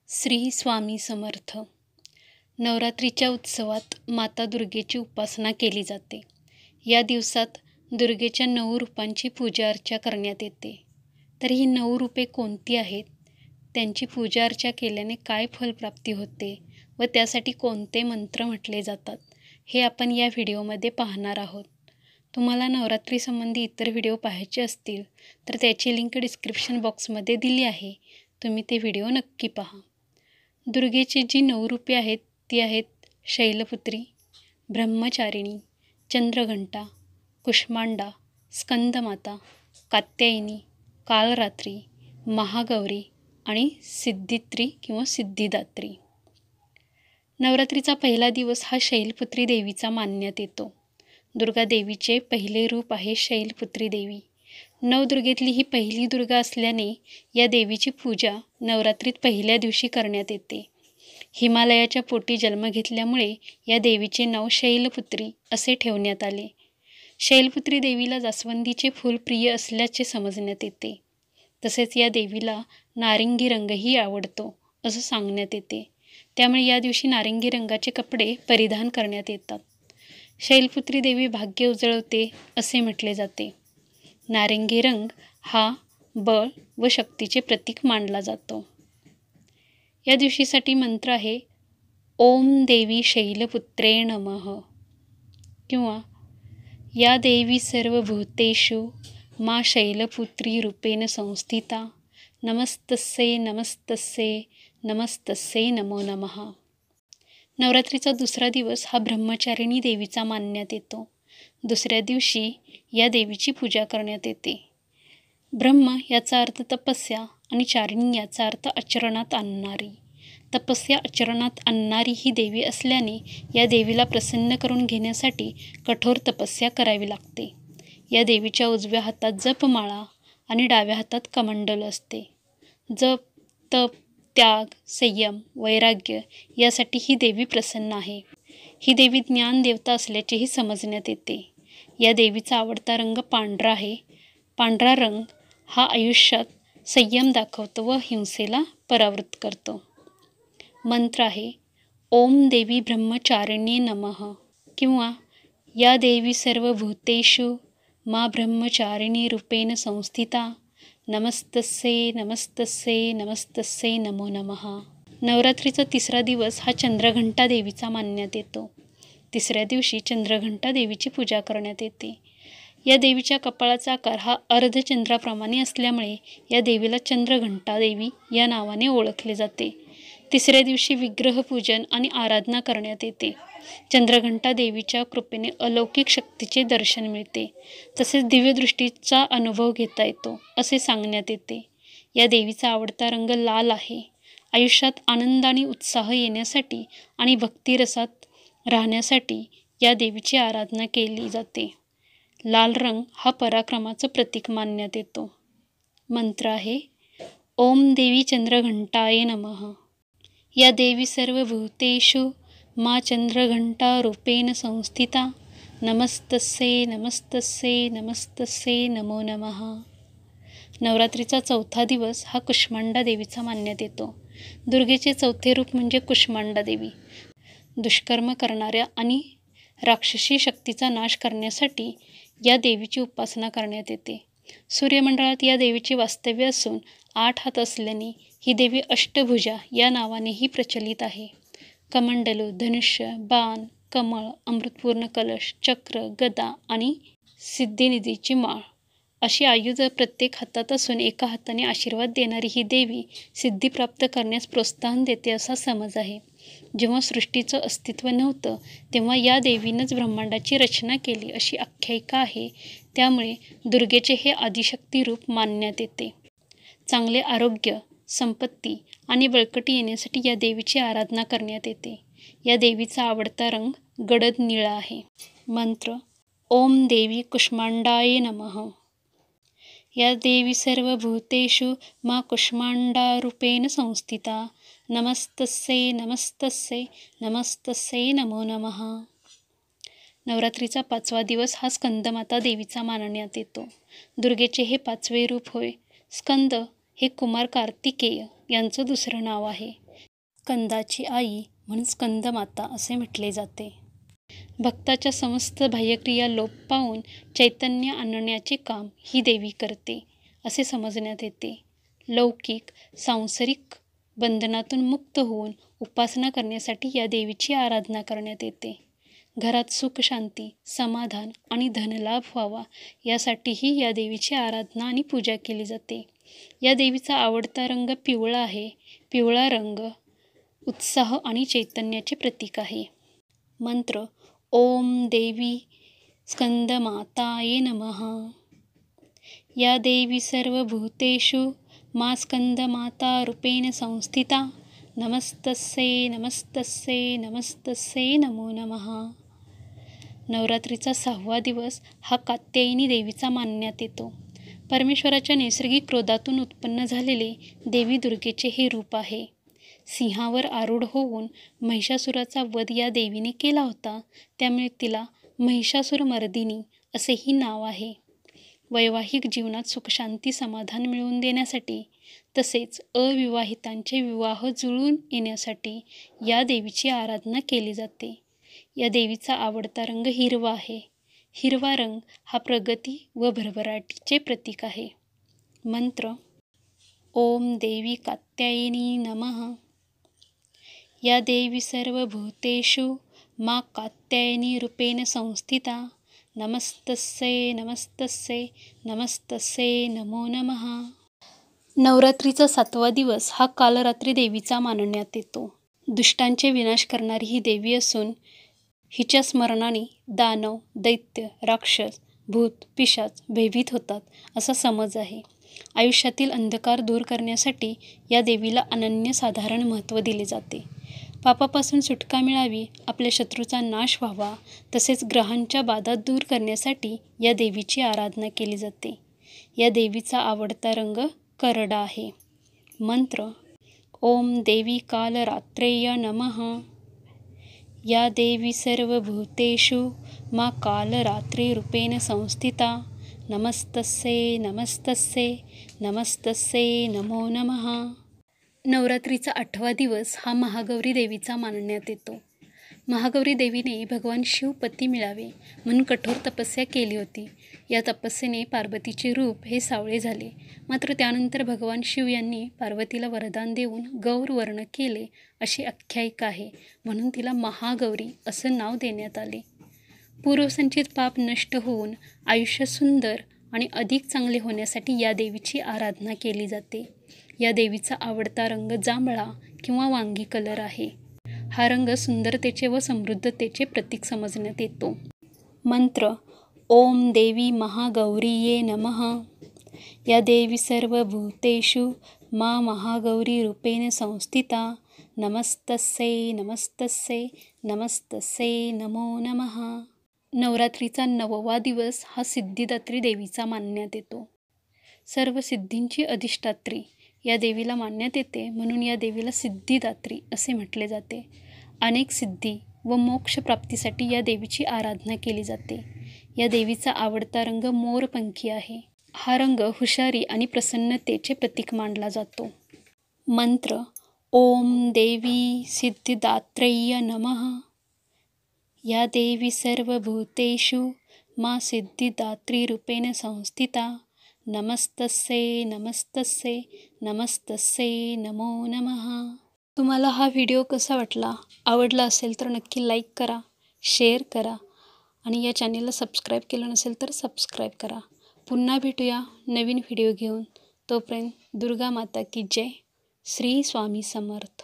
श्री स्वामी समर्थ. नवरात्रीच्या उत्सवात माता दुर्गेची उपासना केली जाते. या दिवसात दुर्गेच्या 9 रूपांची पूजा अर्चा करण्यात येते. तर ही 9 रूपे कोणती आहेत, त्यांची पूजा अर्चा केल्याने काय फलप्राप्ती होते व त्यासाठी कोणते मंत्र म्हटले जातात, हे आपण या व्हिडिओमध्ये पाहणार आहोत. तुम्हाला नवरात्रीसंबंधी इतर व्हिडिओ पाहायचे असतील तर त्याची लिंक डिस्क्रिप्शन बॉक्समध्ये दिली आहे. तुम्ही ते व्हिडिओ नक्की पहा. दुर्गेची जी 9 रूपे आहेत ती आहेत शैलपुत्री, ब्रह्मचारिणी, चंद्रघंटा, कुष्मांडा, स्कंदमाता, कात्यायनी, कालरात्री, महागौरी आणि सिद्धित्री किंवा सिद्धिदात्री. नवरात्रीचा पहिला दिवस हा शैलपुत्री देवीचा मानण्यात येतो. दुर्गा देवीचे पहिले रूप आहे शैलपुत्री देवी. नवदुर्गेतली ही पहिली दुर्गा असल्याने या देवीची पूजा नवरात्रीत पहिल्या दिवशी करण्यात येते. हिमालयाच्या पोटी जन्म घेतल्यामुळे या देवीचे नाव शैलपुत्री असे ठेवण्यात आले. शैलपुत्री देवीला जास्वंदीचे फूल प्रिय असल्याचे समजण्यात येते. तसेच या देवीला नारिंगी रंगही आवडतो असं सांगण्यात येते. त्यामुळे या दिवशी नारिंगी रंगाचे कपडे परिधान करण्यात येतात. शैलपुत्री देवी भाग्य उजळवते असे म्हटले जाते. नारिंगी रंग हा बळ व शक्तीचे प्रतीक मानला जातो. या दिवशीसाठी मंत्र आहे ओम देवी शैलपुत्रे नमः किंवा या देवी सर्वभूतेषु मा शैलपुत्री रूपेण संस्थिता नमस्तस्यै नमस्तस्यै नमस्तस्यै नमो नमः. नवरात्रीचा दुसरा दिवस हा ब्रह्मचारिणी देवीचा मानण्यात येतो. दुसऱ्या दिवशी या देवीची पूजा करण्यात येते. ब्रह्म याचा अर्थ तपस्या आणि चारिणी याचा अर्थ आचरणात आणणारी. तपस्या आचरणात आणणारी ही देवी असल्याने या देवीला प्रसन्न करून घेण्यासाठी कठोर तपस्या करावी लागते. या देवीच्या उजव्या हातात जपमाळा आणि डाव्या हातात कमंडल असते. जप, तप, त्याग, संयम, वैराग्य यासाठी ही देवी प्रसन्न आहे. ही देवी ज्ञान देवता असल्याचेही समजण्यात येते. या देवीचा आवडता रंग पांढरा आहे. पांढरा रंग हा आयुष्यात संयम दाखवतो व हिंसेला परावृत्त करतो. मंत्र आहे ओम देवी ब्रह्मचारिणी नमः किंवा या देवी सर्वभूतेषु मा ब्रह्मचारिणी रूपेण संस्थिता नमस्तस्यै नमस्तस्यै नमस्तस्यै नमो नमः. नवरात्रीचा तिसरा दिवस हा चंद्रघंटा देवीचा मानण्यात येतो. तिसऱ्या दिवशी चंद्रघंटा देवीची पूजा करण्यात येते. या देवीच्या कपाळाचा आकार हा अर्धचंद्राप्रमाणे असल्यामुळे या देवीला चंद्रघंटा देवी या नावाने ओळखले जाते. तिसऱ्या दिवशी विग्रहपूजन आणि आराधना करण्यात येते. चंद्रघंटा देवीच्या कृपेने अलौकिक शक्तीचे दर्शन मिळते. तसेच दिव्यदृष्टीचा अनुभव घेता येतो असे सांगण्यात येते. या देवीचा आवडता रंग लाल आहे. आयुष्यात आनंद आणि उत्साह येण्यासाठी आणि भक्तिरसात राहण्यासाठी या देवीची आराधना केली जाते. लाल रंग हा पराक्रमाचं प्रतीक मानण्यात येतो. मंत्र आहे ओम देवी चंद्रघंटाय नमः या देवी सर्वभूतेषु मा चंद्रघंटा रूपेण संस्थिता नमस्तस्यै नमस्तस्यै नमस्तस्यै नमो नमः. नवरात्रीचा चौथा दिवस हा कुष्मांडा देवीचा मानण्यात येतो. दुर्गेचे चौथे रूप म्हणजे कुष्मांडा देवी. दुष्कर्म करणाऱ्या आणि राक्षसी शक्तीचा नाश करण्यासाठी या देवीची उपासना करण्यात येते. सूर्यमंडळात या देवीचे वास्तव्य असून 8 हात असल्याने ही देवी अष्टभुजा या नावानेही प्रचलित आहे. कमंडलू, धनुष्य, बाण, कमळ, अमृतपूर्ण कलश, चक्र, गदा आणि सिद्धिनिधीची माळ अशी आयुध प्रत्येक हातात असून एका हाताने आशीर्वाद देणारी ही देवी सिद्धी प्राप्त करण्यास प्रोत्साहन देते असा समज आहे. जेव्हा सृष्टीचं अस्तित्व नव्हतं तेव्हा या देवीनंच ब्रह्मांडाची रचना केली अशी आख्यायिका आहे. त्यामुळे दुर्गेचे हे आदिशक्ती रूप मानण्यात येते. चांगले आरोग्य, संपत्ती आणि बळकटी येण्यासाठी या देवीची आराधना करण्यात येते. या देवीचा आवडता रंग गडद निळा आहे. मंत्र ओम देवी कुष्मांडाय नमः या देवी सर्वभूतेषु मा कुष्मांडा रूपेण संस्थिता नमस्तस्यै नमस्तस्यै नमस्तस्यै नमो नमः. नवरात्रीचा 5वा दिवस हा स्कंदमाता देवीचा मानण्यात येतो. दुर्गेचे हे 5वे रूप होय. स्कंद हे कुमार कार्तिकेय यांचं दुसरं नाव आहे. स्कंदाची आई म्हणून स्कंदमाता असे म्हटले जाते. भक्ताच्या समस्त बाह्यक्रिया लोप पावून चैतन्य आणण्याचे काम ही देवी करते असे समजण्यात येते. लौकिक सांसारिक बंधनातून मुक्त होऊन उपासना करण्यासाठी या देवीची आराधना करण्यात येते. घरात सुख शांती समाधान आणि धनलाभ व्हावा यासाठीही या देवीची आराधना आणि पूजा केली जाते. या देवीचा आवडता रंग पिवळा आहे. पिवळा रंग उत्साह आणि चैतन्याचे प्रतीक आहे. मंत्र ओम देवी स्कंदमाताये नमः. या देवी सर्वभूतेषु मा स्कंदमाता रूपेण संस्थिता नमस्तस्यै नमस्तस्यै नमस्तस्यै नमो नमः. नवरात्रीचा 6वा दिवस हा कात्यायनी देवीचा मानण्यात येतो. परमेश्वराच्या नैसर्गिक क्रोधातून उत्पन्न झालेले देवी दुर्गेचे हे रूप आहे. सिंहावर आरूढ होऊन महिषासुराचा वध या देवीने केला होता, त्यामुळे तिला महिषासुरमर्दिनी असेही नाव आहे. वैवाहिक जीवनात सुखशांती समाधान मिळवून देण्यासाठी तसेच अविवाहितांचे विवाह जुळून येण्यासाठी या देवीची आराधना केली जाते. या देवीचा आवडता रंग हिरवा आहे. हिरवा रंग हा प्रगती व भरभराटीचे प्रतीक आहे. मंत्र ओम देवी कात्यायनी नमः. या देवी सर्वभूतेषु मा कात्यायनी रूपेण संस्थिता नमस्तस्यै नमस्तस्यै नमस्तस्यै नमो नमः. नवरात्रीचा 7वा दिवस हा कालरात्री देवीचा मानण्यात येतो. दुष्टांचे विनाश करणारी ही देवी असून हिच्या स्मरणाने दानव दैत्य राक्षस भूत पिशाच भयभीत होतात असा समज आहे. आयुष्यातील अंधकार दूर करण्यासाठी या देवीला अनन्यसाधारण महत्त्व दिले जाते. पापापासून सुटका मिळावी, आपल्या शत्रूचा नाश व्हावा, तसेच ग्रहांच्या बाधा दूर करण्यासाठी या देवीची आराधना केली जाते. या देवीचा आवडता रंग करडा आहे. मंत्र ओम देवी कालरात्रेय नमः. या देवी सर्वभूतेषु मा कालरात्री रूपेण संस्थिता नमस्तस्यै नमस्तस्यै नमस्तस्यै नमो नमः. नवरात्रीचा 8वा दिवस हा महागौरी देवीचा मानण्यात येतो. महागौरी देवीने भगवान शिव पती मिळावे म्हणून कठोर तपस्या केली होती. या तपस्येने पार्वतीचे रूप हे सावळे झाले. मात्र त्यानंतर भगवान शिव यांनी पार्वतीला वरदान देऊन गौर वर्ण केले अशी आख्यायिका आहे, म्हणून तिला महागौरी असं नाव देण्यात आले. पूर्वसंचित पाप नष्ट होऊन आयुष्य सुंदर आणि अधिक चांगले होण्यासाठी या देवीची आराधना केली जाते. या देवीचा आवडता रंग जांभळा किंवा वांगी कलर आहे. हा रंग सुंदरतेचे व समृद्धतेचे प्रतीक समजण्यात येतो. मंत्र ओम देवी महागौरीये नमः. या देवी सर्वभूतेषु मा महागौरी रूपेण संस्थिता नमस्तस्यै नमस्तस्यै नमस्तस्यै नमो नमः. नवरात्रीचा 9वा दिवस हा सिद्धिदात्री देवीचा मानण्यात येतो. सर्व सिद्धींची अधिष्ठात्री या देवीला मानण्यात येते, म्हणून या देवीला सिद्धिदात्री असे म्हटले जाते. अनेक सिद्धी व मोक्ष प्राप्तीसाठी या देवीची आराधना केली जाते. या देवीचा आवडता रंग मोरपंखी आहे. हा रंग हुशारी आणि प्रसन्नतेचे प्रतीक मानला जातो. मंत्र ओम देवी सिद्धिदात्रय्य नमः. या देवी सर्वभूतेषु मा सिद्धिदात्री रूपेण संस्थिता नमस्तस्यै नमस्तस्यै नमस्तस्यै नमो नमः. तुम्हाला हा व्हिडिओ कसा वाटला? आवडला असेल तर नक्की लाईक करा, शेअर करा आणि या चॅनेलला सबस्क्राईब केलं नसेल तर सबस्क्राईब करा. पुन्हा भेटूया नवीन व्हिडिओ घेऊन. तोपर्यंत दुर्गा माता की जय. श्री स्वामी समर्थ.